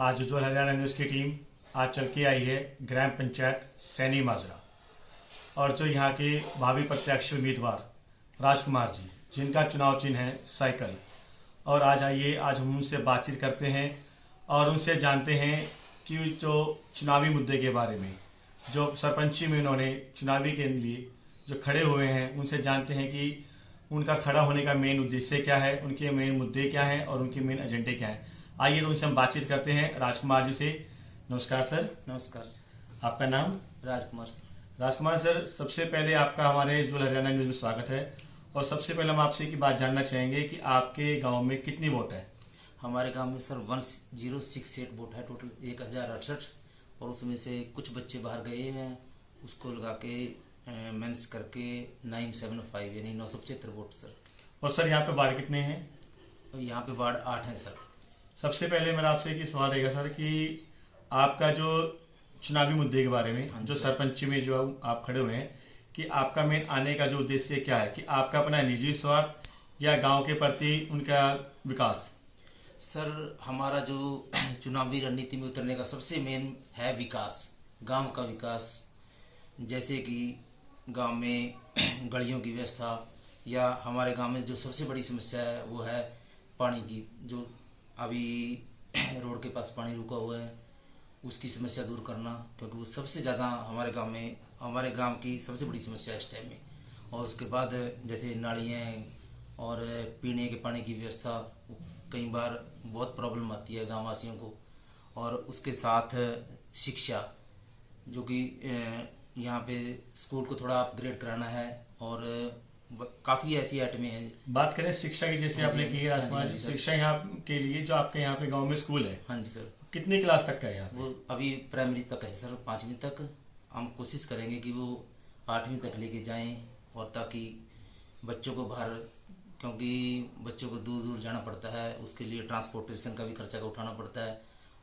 आज उज्ज्वल हरियाणा न्यूज़ की टीम आज चल के आई है ग्राम पंचायत सैनी माजरा और जो यहाँ के भावी प्रत्याशी उम्मीदवार राजकुमार जी, जिनका चुनाव चिन्ह है साइकिल। और आज आइए, आज हम उनसे बातचीत करते हैं और उनसे जानते हैं कि जो चुनावी मुद्दे के बारे में, जो सरपंची में उन्होंने चुनावी के लिए जो खड़े हुए हैं, उनसे जानते हैं कि उनका खड़ा होने का मेन उद्देश्य क्या है, उनके मेन मुद्दे क्या हैं और उनके मेन एजेंडे क्या हैं। आइए तो उनसे हम बातचीत करते हैं राजकुमार जी से। नमस्कार सर। नमस्कार। आपका नाम? राजकुमार सर। राजकुमार सर, सबसे पहले आपका हमारे उज्ज्वल हरियाणा न्यूज़ में स्वागत है। और सबसे पहले हम आपसे की बात जानना चाहेंगे कि आपके गांव में कितनी वोट है? हमारे गांव में सर 1068 वोट है, टोटल 1068। और उसमें से कुछ बच्चे बाहर गए हैं, उसको लगा के मेंस करके 975 यानी 975 वोट सर। और सर यहाँ पे वार्ड कितने हैं? यहाँ पे वार्ड 8 हैं सर। सबसे पहले मेरा आपसे एक सवाल रहेगा सर कि आपका जो चुनावी मुद्दे के बारे में, जो सरपंच में जो आप खड़े हुए हैं, कि आपका मेन आने का जो उद्देश्य क्या है, कि आपका अपना निजी स्वार्थ या गांव के प्रति उनका विकास? सर हमारा जो चुनावी रणनीति में उतरने का सबसे मेन है विकास, गांव का विकास। जैसे कि गांव में गलियों की व्यवस्था, या हमारे गांव में जो सबसे बड़ी समस्या है वो है पानी की। जो अभी रोड के पास पानी रुका हुआ है, उसकी समस्या दूर करना, क्योंकि वो सबसे ज़्यादा हमारे गांव की सबसे बड़ी समस्या है इस टाइम में। और उसके बाद जैसे नालियाँ और पीने के पानी की व्यवस्था, कई बार बहुत प्रॉब्लम आती है गाँव वासियों को। और उसके साथ शिक्षा, जो कि यहाँ पे स्कूल को थोड़ा अपग्रेड कराना है। और काफ़ी ऐसी आइटमें हैं। बात करें शिक्षा की, जैसे आपने की राजकुमार जी, शिक्षा यहाँ के लिए जो आपके यहाँ पे गांव में स्कूल है, हाँ जी सर। कितनी क्लास तक का है यहाँ पे? वो अभी प्राइमरी तक है सर, 5वीं तक। हम कोशिश करेंगे कि वो 8वीं तक लेके जाएं, और ताकि बच्चों को बाहर, क्योंकि बच्चों को दूर दूर जाना पड़ता है, उसके लिए ट्रांसपोर्टेशन का भी खर्चा का उठाना पड़ता है।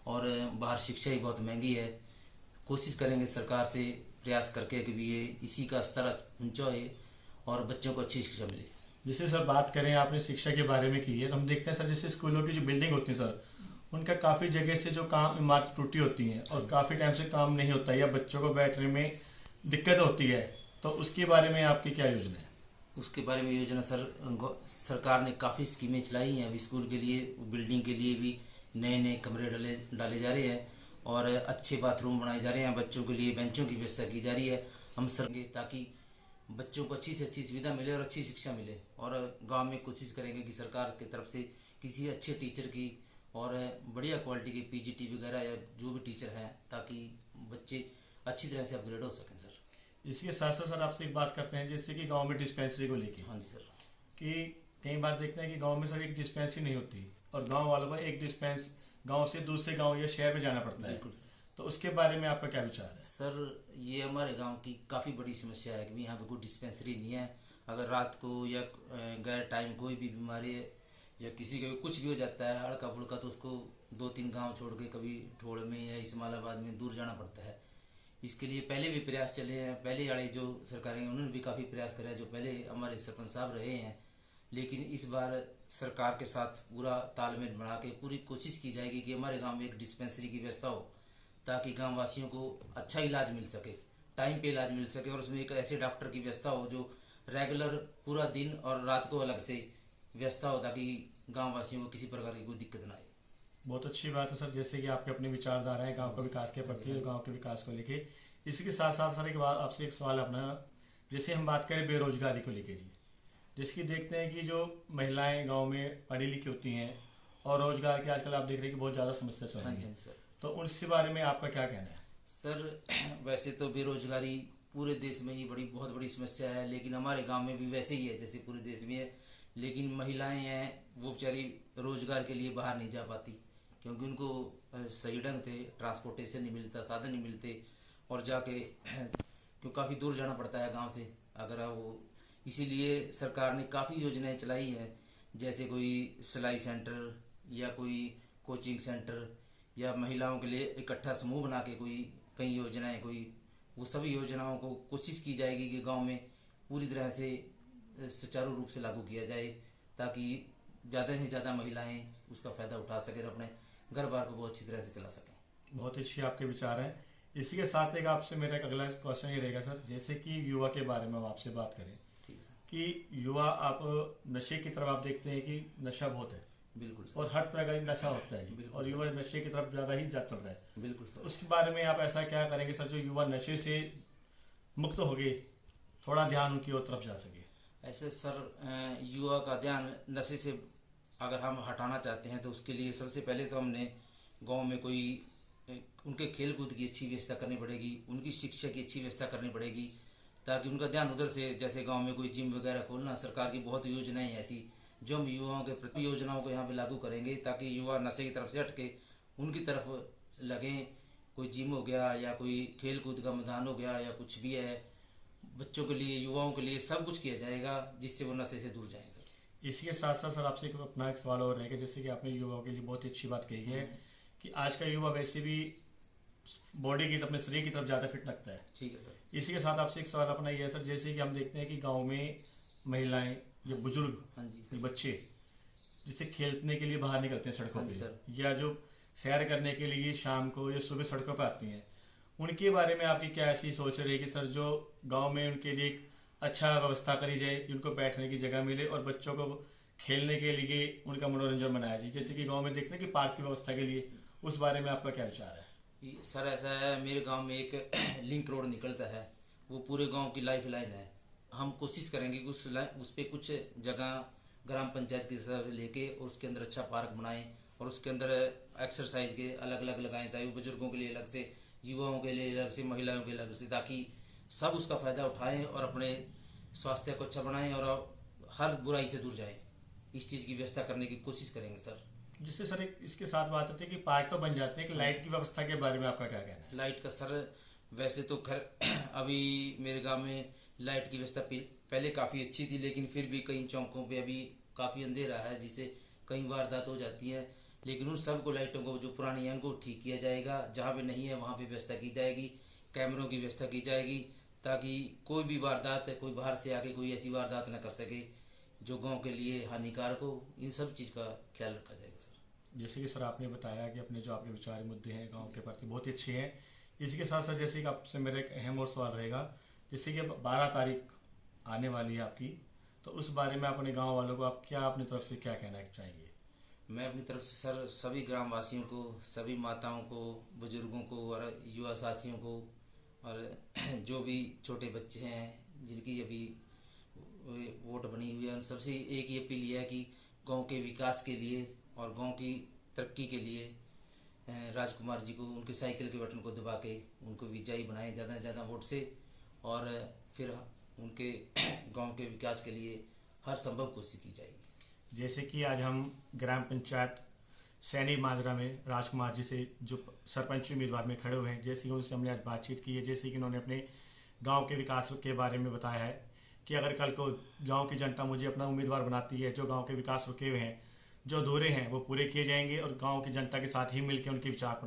और बाहर शिक्षा ही बहुत महंगी है। कोशिश करेंगे सरकार से प्रयास करके कि भी ये इसी का स्तर ऊंचा है और बच्चों को अच्छी शिक्षा मिले। जैसे सर बात करें, आपने शिक्षा के बारे में की है, तो हम देखते हैं सर जैसे स्कूलों की जो बिल्डिंग होती है सर, उनका काफ़ी जगह से जो काम इमारत टूटी होती है और काफ़ी टाइम से काम नहीं होता है, या बच्चों को बैठने में दिक्कत होती है, तो उसके बारे में आपकी क्या योजना है? उसके बारे में योजना सर, सरकार ने काफ़ी स्कीमें चलाई हैं। अभी स्कूल के लिए, बिल्डिंग के लिए भी नए नए कमरे डाले जा रहे हैं, और अच्छे बाथरूम बनाए जा रहे हैं। बच्चों के लिए बेंचों की व्यवस्था की जा रही है। हम सर ताकि बच्चों को अच्छी से अच्छी सुविधा मिले और अच्छी शिक्षा मिले। और गांव में कोशिश करेंगे कि सरकार की तरफ से किसी अच्छे टीचर की और बढ़िया क्वालिटी के पीजीटी वगैरह या जो भी टीचर हैं, ताकि बच्चे अच्छी तरह से अपग्रेड हो सकें सर। इसके साथ साथ सर आपसे एक बात करते हैं, जैसे कि गांव में डिस्पेंसरी को लेके। हाँ जी सर। कि कई बार देखते हैं कि गांव में सर एक डिस्पेंसरी नहीं होती और गांव वालों को एक डिस्पेंस गांव से दूसरे गांव या शहर में जाना पड़ता है, तो उसके बारे में आपका क्या विचार है? सर ये हमारे गांव की काफ़ी बड़ी समस्या है कि यहाँ पे कोई डिस्पेंसरी नहीं है। अगर रात को या गैर टाइम कोई भी बीमारी है या किसी का कुछ भी हो जाता है हल्का फुल्का, तो उसको 2-3 गांव छोड़ के कभी ठोड़ में या इस्माइलाबाद में दूर जाना पड़ता है। इसके लिए पहले भी प्रयास चले हैं, पहले वाले जो सरकारें उन्होंने भी काफ़ी प्रयास करे हैं, जो पहले हमारे सरपंच साहब रहे हैं। लेकिन इस बार सरकार के साथ पूरा तालमेल बना के पूरी कोशिश की जाएगी कि हमारे गाँव में एक डिस्पेंसरी की व्यवस्था हो, ताकि गाँव वासियों को अच्छा इलाज मिल सके, टाइम पे इलाज मिल सके। और उसमें एक ऐसे डॉक्टर की व्यवस्था हो जो रेगुलर पूरा दिन और रात को अलग से व्यवस्था हो, ताकि गाँव वासियों को किसी प्रकार की कोई दिक्कत ना आए। बहुत अच्छी बात है सर, जैसे कि आपके अपने विचारधारा है गांव का विकास के प्रति और गांव के विकास को लेके। इसी साथ साथ सर एक बात आपसे एक सवाल अपना, जैसे हम बात करें बेरोजगारी को लेके जी, जैसे कि देखते हैं कि जो महिलाएं गांव में पढ़ी लिखी होती हैं और रोजगार के आजकल आप देख रहे हैं कि बहुत ज़्यादा समस्या चल रही है, तो उनके बारे में आपका क्या कहना है? सर वैसे तो बेरोजगारी पूरे देश में ही बहुत बड़ी समस्या है, लेकिन हमारे गांव में भी वैसे ही है जैसे पूरे देश में है। लेकिन महिलाएं हैं वो बेचारी रोजगार के लिए बाहर नहीं जा पाती, क्योंकि उनको सही ढंग से ट्रांसपोर्टेशन नहीं मिलता, साधन नहीं मिलते, और जाके क्यों काफ़ी दूर जाना पड़ता है गांव से अगर वो। इसीलिए सरकार ने काफ़ी योजनाएं चलाई हैं, जैसे कोई सिलाई सेंटर या कोई कोचिंग सेंटर, या महिलाओं के लिए इकट्ठा समूह बना के कोई कई योजनाएं, कोई वो सभी योजनाओं को कोशिश की जाएगी कि गांव में पूरी तरह से सुचारू रूप से लागू किया जाए, ताकि ज़्यादा से ज़्यादा महिलाएं उसका फ़ायदा उठा सकें और अपने घर बार को बहुत अच्छी तरह से चला सकें। बहुत अच्छी आपके विचार हैं। इसी के साथ एक आपसे मेरा एक अगला क्वेश्चन ये रहेगा सर, जैसे कि युवा के बारे में हम आपसे बात करें ठीक है सर। कि युवा आप नशे की तरफ आप देखते हैं कि नशा बहुत है बिल्कुल सर। और हर तरह का नशा होता है जी, बिल्कुल और युवा नशे की तरफ ज़्यादा ही जा चल रहा है। बिल्कुल सर। उसके बारे में आप ऐसा क्या करेंगे सर जो युवा नशे से मुक्त हो गए, थोड़ा ध्यान उनकी ओर तरफ जा सके? ऐसे सर युवा का ध्यान नशे से अगर हम हटाना चाहते हैं तो उसके लिए सबसे पहले तो हमने गांव में कोई उनके खेल कूद की अच्छी व्यवस्था करनी पड़ेगी, उनकी शिक्षा की अच्छी व्यवस्था करनी पड़ेगी, ताकि उनका ध्यान उधर से, जैसे गांव में कोई जिम वगैरह खोलना, सरकार की बहुत योजनाएं हैं ऐसी जो हम युवाओं के प्रति योजनाओं को यहाँ पे लागू करेंगे ताकि युवा नशे की तरफ से हटके उनकी तरफ लगें। कोई जिम हो गया या कोई खेल कूद का मैदान हो गया या कुछ भी है, बच्चों के लिए युवाओं के लिए सब कुछ किया जाएगा जिससे वो नशे से दूर जाएंगे। इसी के साथ साथ सर आपसे एक अपना एक सवाल और रहेगा, जैसे कि आपने युवाओं के लिए बहुत ही अच्छी बात कही है कि आज का युवा वैसे भी बॉडी की अपने शरीर की तरफ ज़्यादा फिट लगता है। ठीक है सर। इसी के साथ आपसे एक सवाल अपना ये है सर, जैसे कि हम देखते हैं कि गांव में महिलाएं या बुजुर्ग हाँ जी या बच्चे जिसे खेलने के लिए बाहर निकलते हैं सड़कों हाँ जी पे, सर। या जो सैर करने के लिए शाम को या सुबह सड़कों पर आती हैं, उनके बारे में आपकी क्या ऐसी सोच रहेगी सर जो गांव में उनके लिए एक अच्छा व्यवस्था करी जाए, उनको बैठने की जगह मिले और बच्चों को खेलने के लिए उनका मनोरंजन बनाया जाए, जैसे कि गांव में देखते हैं कि पार्क की व्यवस्था के लिए, उस बारे में आपका क्या विचार है? सर ऐसा है, मेरे गांव में एक लिंक रोड निकलता है, वो पूरे गांव की लाइफ लाइन है। हम कोशिश करेंगे कि उस पे कुछ जगह ग्राम पंचायत की तरफ लेके और उसके अंदर अच्छा पार्क बनाएं और उसके अंदर एक्सरसाइज के अलग अलग लगाएं, चाहे वो बुजुर्गों के लिए अलग से, युवाओं के लिए अलग से, महिलाओं के लिए अलग से, ताकि सब उसका फायदा उठाएं और अपने स्वास्थ्य को अच्छा बनाएं और हर बुराई से दूर जाएं। इस चीज़ की व्यवस्था करने की कोशिश करेंगे सर। जिससे सर एक इसके साथ बात आती है कि पार्क तो बन जाते हैं, कि लाइट की व्यवस्था के बारे में आपका क्या कहना है? लाइट का सर वैसे तो खैर अभी मेरे गांव में लाइट की व्यवस्था पहले काफ़ी अच्छी थी, लेकिन फिर भी कई चौकों पे अभी काफ़ी अंधेरा है जिससे कई वारदात हो जाती है। लेकिन उन सबको लाइटों को जो पुरानी है उनको ठीक किया जाएगा, जहाँ पे नहीं है वहाँ पे व्यवस्था की जाएगी, कैमरों की व्यवस्था की जाएगी ताकि कोई भी वारदात, कोई बाहर से आके कोई ऐसी वारदात न कर सके जो गांव के लिए हानिकारक हो। इन सब चीज़ का ख्याल रखा जाएगा सर। जैसे कि सर आपने बताया कि अपने जो आपके विचार मुद्दे हैं गांव के प्रति बहुत ही अच्छे हैं। इसी के साथ साथ जैसे कि आपसे मेरा एक अहम और सवाल रहेगा, जैसे कि 12 तारीख आने वाली है आपकी, तो उस बारे में अपने गांव वालों को आप क्या अपनी तरफ से क्या कहना चाहेंगे? मैं अपनी तरफ से सर सभी ग्रामवासियों को, सभी माताओं को, बुजुर्गों को और युवा साथियों को और जो भी छोटे बच्चे हैं जिनकी अभी वोट बनी हुई है, उन सबसे एक ही अपील है कि गांव के विकास के लिए और गांव की तरक्की के लिए राजकुमार जी को उनके साइकिल के बटन को दबा के उनको विजयी बनाएं ज़्यादा से ज़्यादा वोट से, और फिर उनके गांव के विकास के लिए हर संभव कोशिश की जाएगी। जैसे कि आज हम ग्राम पंचायत सैनी माजरा में राजकुमार जी से जो सरपंच उम्मीदवार में खड़े हुए हैं, जैसे कि उनसे हमने आज बातचीत की है, जैसे कि उन्होंने अपने गांव के विकास के बारे में बताया है कि अगर कल को गांव की जनता मुझे अपना उम्मीदवार बनाती है, जो गांव के विकास रुके हुए हैं, जो अधूरे हैं, वो पूरे किए जाएंगे और गांव की जनता के साथ ही मिलकर उनके विचार